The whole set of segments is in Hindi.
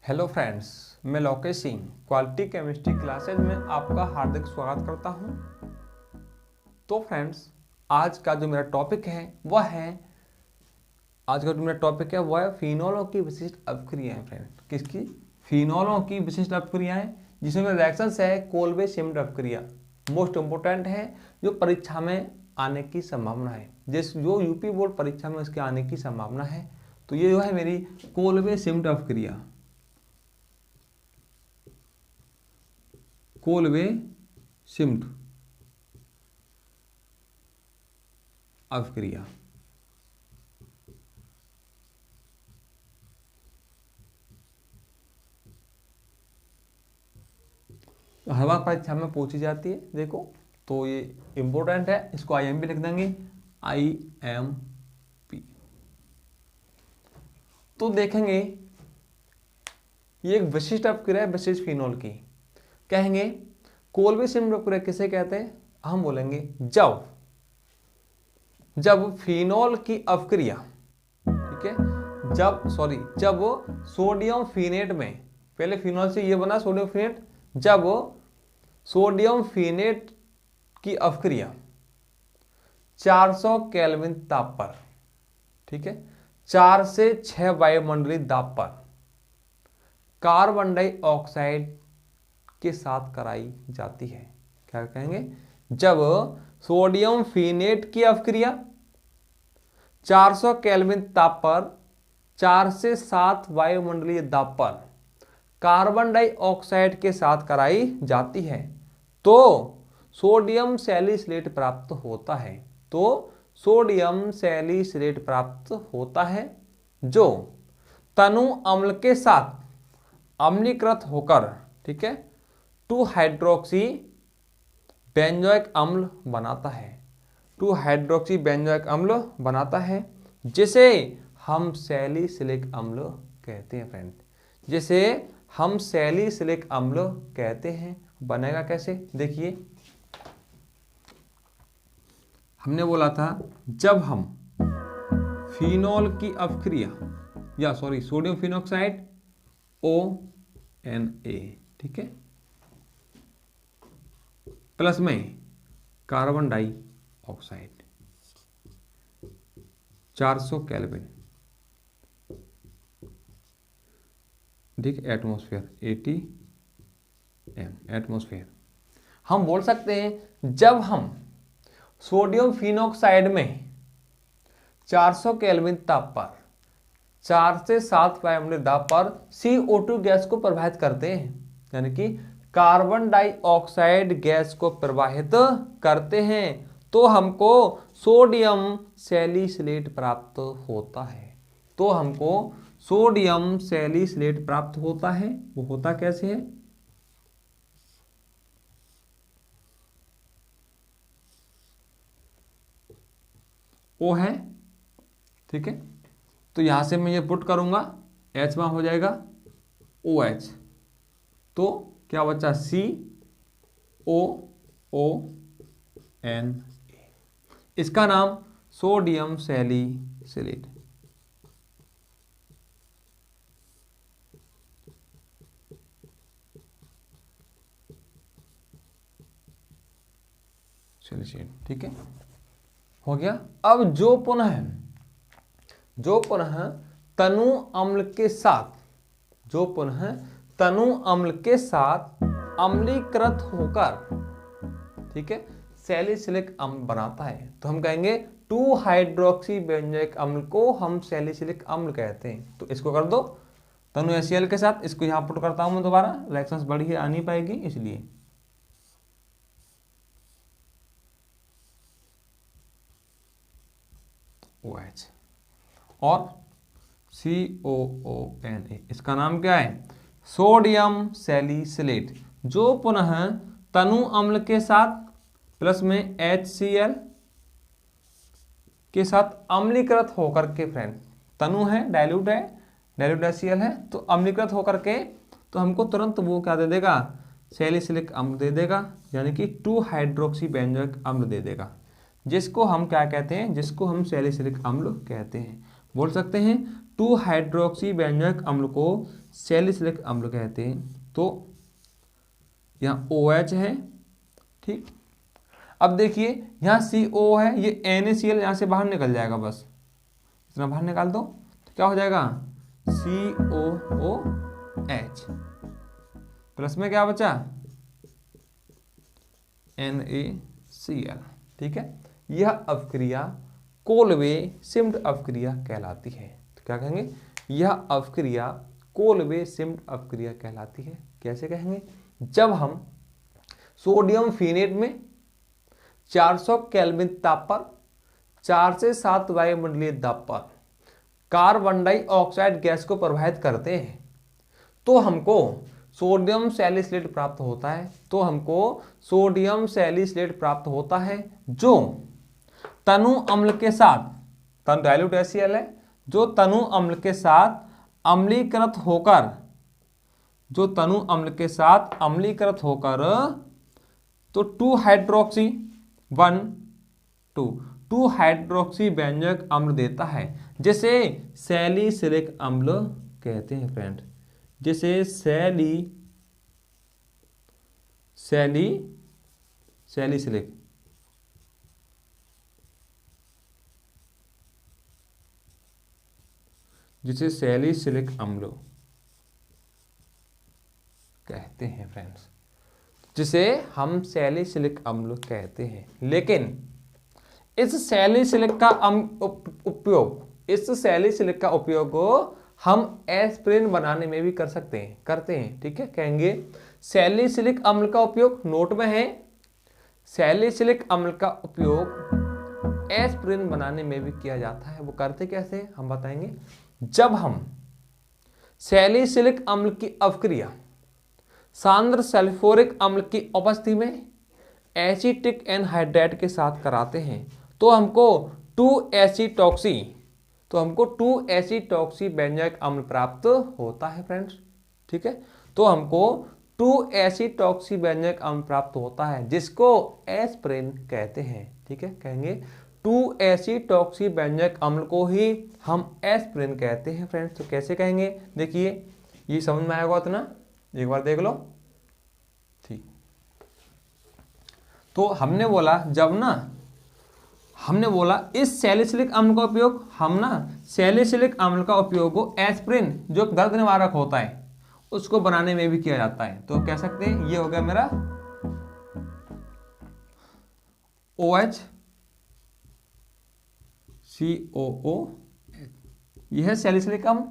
हेलो फ्रेंड्स, मैं Lokesh Singh quality chemistry classes में आपका हार्दिक स्वागत करता हूं। तो फ्रेंड्स, आज का जो मेरा टॉपिक है वह है फिनोलों की विशिष्ट अपक्रियाएं। फ्रेंड, किसकी? फिनोलों की विशिष्ट अपक्रियाएं, जिसमें रिएक्शंस है कोल्बे सिम्ड अपक्रिया। मोस्ट इंपोर्टेंट है, जो परीक्षा में आने की संभावना है, जो यूपी बोर्ड परीक्षा में इसके आने की संभावना है। तो ये जो है मेरी कोल्बे सिम्ड अपक्रिया, कोल्बे सिम्ड अपक्रिया। तो हर बार परीक्षा में पूछी जाती है, देखो तो ये इंपॉर्टेंट है, इसको आईएमपी लिख देंगे, आईएमपी। तो देखेंगे ये एक विशिष्ट अपक्रिया है विशिष्ट फिनोल की। कहेंगे कोल्बे सिम्ड अपक्रिया किसे कहते हैं? हम बोलेंगे जब फिनोल की अपक्रिया, ठीक है, जब सोडियम फिनेट में, पहले फिनोल से ये बना सोडियम फिनेट, जब सोडियम फिनेट की अपक्रिया 400 केल्विन ताप पर, ठीक है, 4 से 6 वायुमंडलीय दाब पर कार्बन डाइऑक्साइड के साथ कराई जाती है। क्या कहेंगे? जब सोडियम फिनेट की अपक्रिया 400 केल्विन ताप पर 4 से 7 वायुमंडलीय दाब पर कार्बन डाइऑक्साइड के साथ कराई जाती है, तो सोडियम सैलिसिलेट प्राप्त होता है। जो तनु अम्ल के साथ अम्लीकृत होकर, ठीक है, 2 हाइड्रोक्सी बेंजोइक अम्ल बनाता है, जिसे हम सैलिसिलिक अम्ल कहते हैं। फ्रेंड, जिसे हम सैलिसिलिक अम्ल कहते हैं। बनेगा कैसे? देखिए, हमने बोला था जब हम फिनोल की अपक्रिया सोडियम फिनोक्साइड ONA, ठीक है, प्लस में कार्बन डाइऑक्साइड 400 केल्विन, ठीक, एटमॉस्फेयर 80 एटमॉस्फेयर। हम बोल सकते हैं जब हम सोडियम फिनोक्साइड में 400 केल्विन ताप पर 4 से 7 वायुमंडलीय दाब पर CO2 गैस को प्रवाहित करते हैं, यानी कि कार्बन डाइऑक्साइड गैस को प्रवाहित करते हैं, तो हमको सोडियम सैलिसिलेट प्राप्त होता है। वो होता कैसे है? O है, ठीक है, तो यहां से मैं ये पुट करूंगा, H वहां हो जाएगा OH, तो क्या बचा? COONA। इसका नाम सोडियम सैलिसिलेट। ठीक है, हो गया। अब जो पुनः तनु अम्ल के साथ अम्लीकृत होकर, ठीक है, सैलिसिलिक अम्ल बनाता है, तो हम कहेंगे 2 हाइड्रोक्सी बेंजोइक अम्ल को हम सैलिसिलिक अम्ल कहते हैं। तो इसको कर दो तनु HCl के साथ, इसको यहां पुट करता हूं मैं दोबारा, रिएक्शंस बड़ी आ नहीं पाएगी इसलिए। OH और COONA, इसका नाम क्या है? सोडियम सैलिसिलेट, जो पुनः तनु अम्ल के साथ प्लस में HCl के साथ अम्लीकृत होकर के, फ्रेंड, तनु है, डाइल्यूट HCl है, तो अम्लीकृत होकर के तो हमको तुरंत वो क्या दे देगा? सैलिसिलिक अम्ल दे देगा, यानी कि 2 हाइड्रोक्सी बेंजोइक अम्ल दे देगा, जिसको हम क्या कहते हैं? जिसको हम सैलिसिलिक अम्ल कहते हैं। बोल सकते हैं 2 हाइड्रोक्सी बेंजोइक अम्ल को सैलिसिलिक अम्ल कहते हैं। तो यहाँ OH है, ठीक। अब देखिए यहाँ CO है, ये NaCl यहाँ से बाहर निकल जाएगा, बस इतना बाहर निकाल दो तो क्या हो जाएगा COOH, प्लस में क्या बचा NaCl, ठीक है। यह अवक्रिया कोलवे सिम्ड अवक्रिया कहलाती है। तो क्या कहेंगे, यह अवक्रिया कोलवे सिम्ड अवक्रिया कहलाती है। कैसे कहेंगे, जब हम सोडियम फिनेट में 400 केल्विन ताप पर 4 से 7 वायुमंडलीय दाब पर कार्बन डाइऑक्साइड गैस को प्रवाहित करते हैं तो हमको सोडियम सैलिसिलेट प्राप्त होता है। तो हमको सोडियम सैलिसिलेट प्राप्त होता है जो तनु अम्ल के साथ, तनु डाइल्यूट HCl है, जो तनु अम्ल के साथ अम्लीकृत होकर, जो तनु अम्ल के साथ अम्लीकृत होकर तो 2 हाइड्रोक्सी 2 हाइड्रोक्सी बेंजोइक अम्ल देता है, जिसे सैलिसिलिक अम्ल कहते हैं फ्रेंड, जिसे सैलिसिलिक जिसे सैलिसिलिक अम्ल कहते हैं फ्रेंड्स, जिसे हम सैलिसिलिक अम्ल कहते हैं। लेकिन इस सैलिसिलिक का उपयोग हम एस्पिरिन बनाने में भी करते हैं, ठीक है। कहेंगे सैलिसिलिक अम्ल का उपयोग, नोट में है, सैलिसिलिक अम्ल का उपयोग एस्पिरिन बनाने में भी किया जाता है। वो करते कैसे हम बताएंगे। जब हम सैलिसिलिक अम्ल की अवक्रिया सांद्र सल्फ्यूरिक अम्ल की उपस्थिति में एसीटिक एनहाइड्राइड के साथ कराते हैं तो हमको 2 एसीटॉक्सी बेंजोइक अम्ल प्राप्त होता है फ्रेंड्स, ठीक है। तो हमको 2 एसीटॉक्सी बेंजोइक अम्ल प्राप्त होता है, जिसको एस्पिरिन कहते हैं, ठीक है। कहेंगे 2 एसीटॉक्सी बेंजोइक अम्ल को ही हम एस्पिरिन कहते हैं फ्रेंड्स। तो कैसे कहेंगे, देखिए ये समझ में आएगा इतना, एक बार देख लो, ठीक। तो हमने बोला इस सैलिसिलिक अम्ल का उपयोग सैलिसिलिक अम्ल का उपयोग एस्पिरिन जो दर्द निवारक होता है उसको बनाने में भी किया जाता है। तो कह सकते हैं ये हो गया मेरा OH COOH, यह है सैलिसिलिक अम्ल,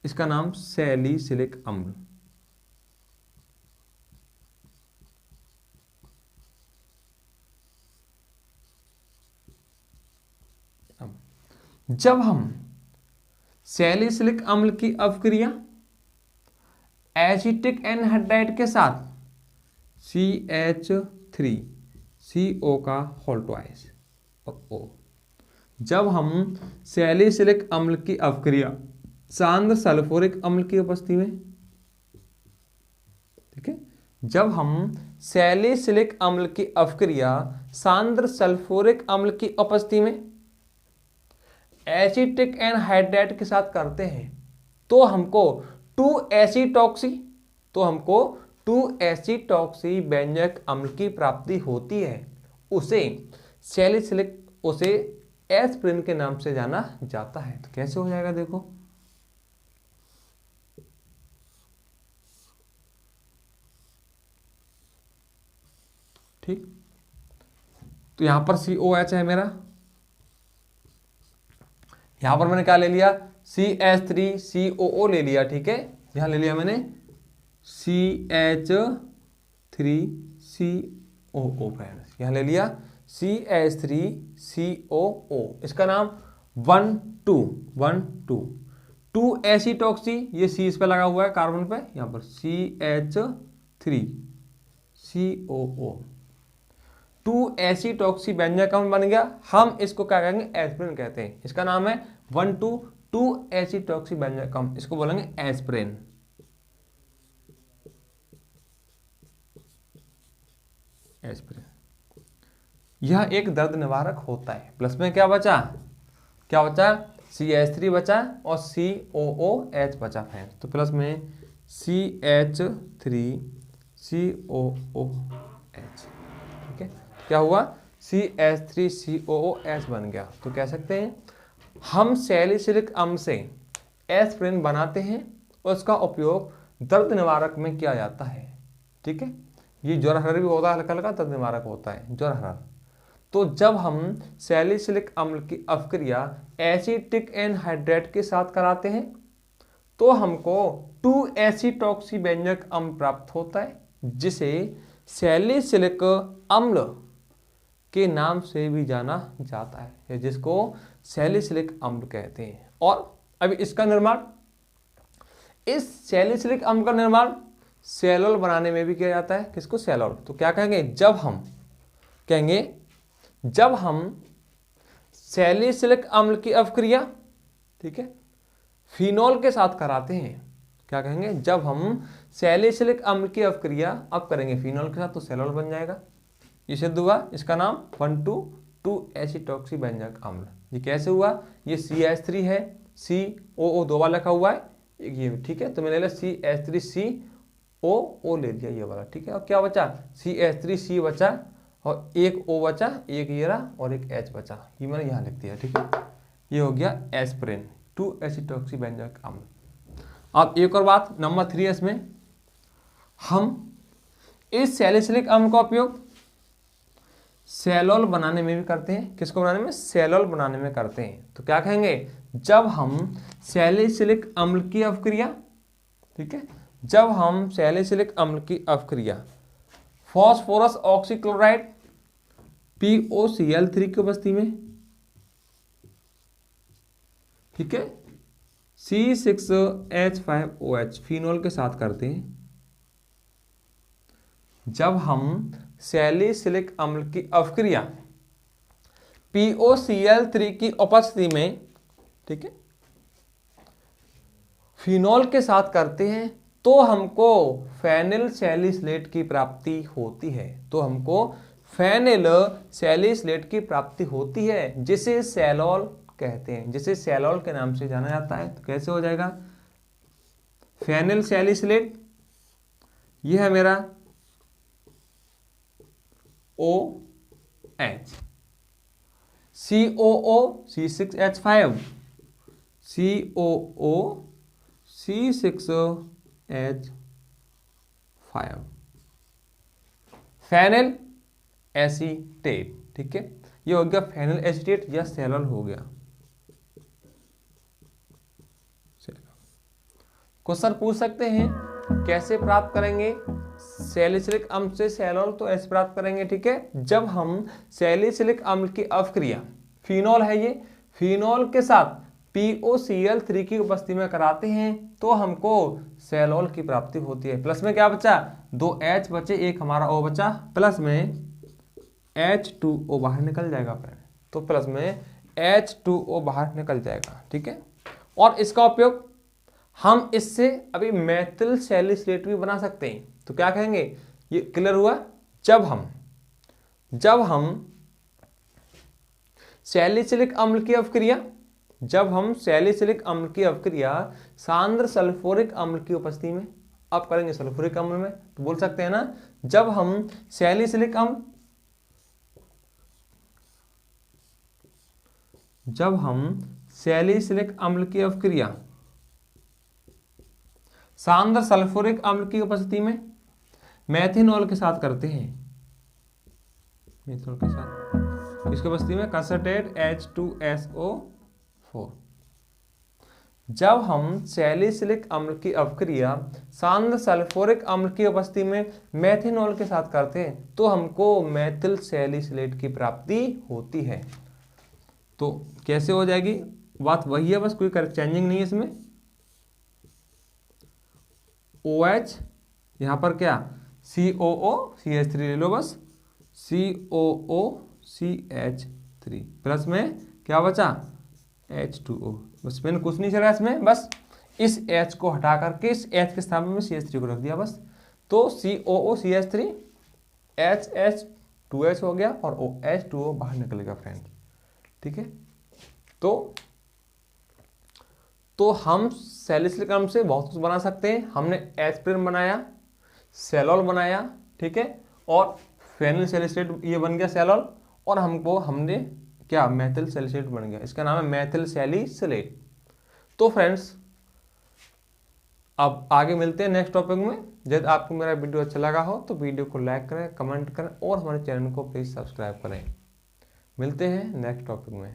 इसका नाम सैलिसिलिक अम्ल। जब हम सैलिसिलिक अम्ल की अवक्रिया एसिटिक एनहाइड्राइड के साथ CH3CO का होल ट्वाइस O, जब हम सैलिसिलिक अम्ल की अवक्रिया सांद्र सल्फ्यूरिक अम्ल की उपस्थिति में, ठीक है, जब हम सैलिसिलिक अम्ल की अवक्रिया सांद्र सल्फ्यूरिक अम्ल की उपस्थिति में एसिटिक एनहाइड्राइड के साथ करते हैं तो हमको 2 एसीटॉक्सी बेंजोइक अम्ल की प्राप्ति होती है। उसे एस्पिरिन के नाम से जाना जाता है। तो कैसे हो जाएगा, देखो ठीक। तो यहां पर COH है मेरा, यहां पर मैंने क्या ले लिया CH3COO ले लिया, ठीक है। यहां ले लिया मैंने CH3COO फ्रेंड्स, यहां ले लिया CH3COO, इसका नाम 2 एसीटॉक्सी, ये C इस पे लगा हुआ है कार्बन पे, यहां पर CH3COO 2 एसीटॉक्सी बेंजोइक अम्ल बन गया। हम इसको क्या कहेंगे, एस्पिरिन कहते हैं। इसका नाम है 2 एसीटॉक्सी बेंजोइक अम्ल, इसको बोलेंगे एस्पिरिन। यह एक दर्द निवारक होता है। प्लस में क्या बचा CH3 बचा और COOH बचा फ्रेंड्स। तो प्लस में CH3COOH, ठीक है। क्या हुआ? CH3COOH बन गया। तो कह सकते हैं हम सैलिसिलिक अम्ल से एस्पिरिन बनाते हैं और उसका उपयोग दर्द निवारक में किया जाता है, ठीक है। ये ज्वर हरर भी होता है, हल्का हल्का दर्द निवारक होता है ज्वर हरर। तो जब हम सैलिसिलिक अम्ल की अपक्रिया एसिटिक एनहाइड्रेट के साथ कराते हैं तो हमको 2-एसिटॉक्सीबेंजोइक अम्ल प्राप्त होता है, जिसे सैलिसिलिक अम्ल के नाम से भी जाना जाता है, जिसको सैलिसिलिक अम्ल कहते हैं। और अभी इसका निर्माण, इस सैलिसिलिक अम्ल का निर्माण सेलोल बनाने में भी किया जाता है। किसको? सेलोल। तो क्या कहेंगे? जब हम सैलिसिलिक अम्ल की अपक्रिया, ठीक है, फिनोल के साथ कराते हैं, क्या कहेंगे? जब हम सैलिसिलिक अम्ल की अपक्रिया अब करेंगे फिनोल के साथ तो सेलोल बन जाएगा। ये सिद्ध हुआ, इसका नाम 1,2-2-एसिटॉक्सीबेंजोइक अम्ल। ये कैसे हुआ? ये CH3 है, COO दो बार लिखा हुआ है ये, ठीक है। तो मैंने ले लिया CH3COO ले लिया ये वाला, ठीक है। और क्या बचा? CH3C बचा और एक O बचा, एक ये रहा और एक H बचा, ये मैंने यहाँ लिख दिया, ठीक है। ये हो गया एस्पिरिन, 2-एसिटॉक्सीबेंजोइक अम्ल। अब एक और बात, नंबर 3 इसमें हम इस सैलिसिलिक अम्ल का उपयोग सेलोल बनाने में भी करते हैं। किसको बनाने में? सेलोल बनाने में करते हैं। तो क्या कहेंगे? जब हम सैलिसिलिक अम्ल की अपक्रिया, ठीक है, जब हम सैलिसिलिक अम्ल की अपक्रिया फास्फोरस ऑक्सीक्लोराइड POCl3 की उपस्थिति में, ठीक है, C6H5OH फिनोल के साथ करते हैं, जब हम सैलिसिलिक अम्ल की अपक्रिया POCl3 की उपस्थिति में, ठीक है, फिनोल के साथ करते हैं तो हमको फेनिल सैलिसिलेट की प्राप्ति होती है। तो हमको फेनिल सैलिसिलेट की प्राप्ति होती है, जिसे सेलोल कहते हैं, जिसे सेलोल के नाम से जाना जाता है। तो कैसे हो जाएगा? फेनिल सैलिसिलेट, यह है मेरा OH, COO C6H5, COO C6H5, phenyl acetate, ठीक है। ये हो गया फेनिल एसीटेट या सेलोल हो गया। क्वेश्चन पूछ सकते हैं कैसे प्राप्त करेंगे सैलिसिलिक अम्ल से सेलोल? तो ऐसे प्राप्त करेंगे, ठीक है। जब हम सैलिसिलिक अम्ल की अपक्रिया, फिनोल है ये, फिनोल के साथ POCl3 की उपस्थिति में कराते हैं तो हमको सेलोल की प्राप्ति होती है। प्लस में क्या बचा? 2 H बचे, एक हमारा O बचा, प्लस में H2O बाहर निकल जाएगा फ्रेंड। तो प्लस में H2O बाहर निकल जाएगा, ठीक है। और इसका उपयोग हम इससे अभी मेथिल सैलिसिलेट भी बना सकते हैं। तो क्या कहेंगे? ये क्लियर हुआ? जब हम सैलिसिलिक अम्ल की अपक्रिया, जब हम सैलिसिलिक अम्ल की अपक्रिया सांद्र सल्फ्यूरिक अम्ल की उपस्थिति में अब करेंगे सल्फ्यूरिक अम्ल में, तो बोल सकते हैं ना, जब हम सैलिसिलिक अम्ल की अपक्रिया सांद्र सल्फ्यूरिक अम्ल की उपस्थिति में मेथिनॉल के साथ करते हैं, मेथिनॉल के साथ, इसकी उपस्थिति में कंसंट्रेट H2SO4, जब हम सैलिसिलिक अम्ल की अपक्रिया सांद्र सल्फ्यूरिक अम्ल की उपस्थिति में मेथिनॉल के साथ करते हैं तो हमको मेथिल सैलिसिलेट की प्राप्ति होती है। तो कैसे हो जाएगी? बात वही है, बस कोई चेंजिंग नहीं है इसमें। OH यहां पर क्या? COO CH3 ले लो, बस COO CH3, प्लस में क्या बचा? H2O। बस मैंने कुछ नहीं चला इसमें, बस इस H को हटा करके इस H के स्थान में CH3 को रख दिया बस। तो COO CH3 HH2H हो गया और OH2O बाहर निकल गया फ्रेंड, ठीक है। तो तो हम सैलिसिलिक अम्ल से बहुत कुछ बना सकते हैं। हमने एस्पिरिन बनाया, सेलॉल बनाया, ठीक है, और फेनिल सैलिसिलेट ये बन गया सेलॉल, और हमने क्या मेथिल सैलिसिलेट बन गया, इसका नाम है मेथिल सैलिसिलेट। तो फ्रेंड्स अब आगे मिलते हैं नेक्स्ट टॉपिक में। यदि आपको मेरा वीडियो अच्छा लगा हो तो वीडियो को लाइक करें, कमेंट करें और हमारे चैनल को प्लीज़ सब्सक्राइब करें। मिलते हैं नेक्स्ट टॉपिक में।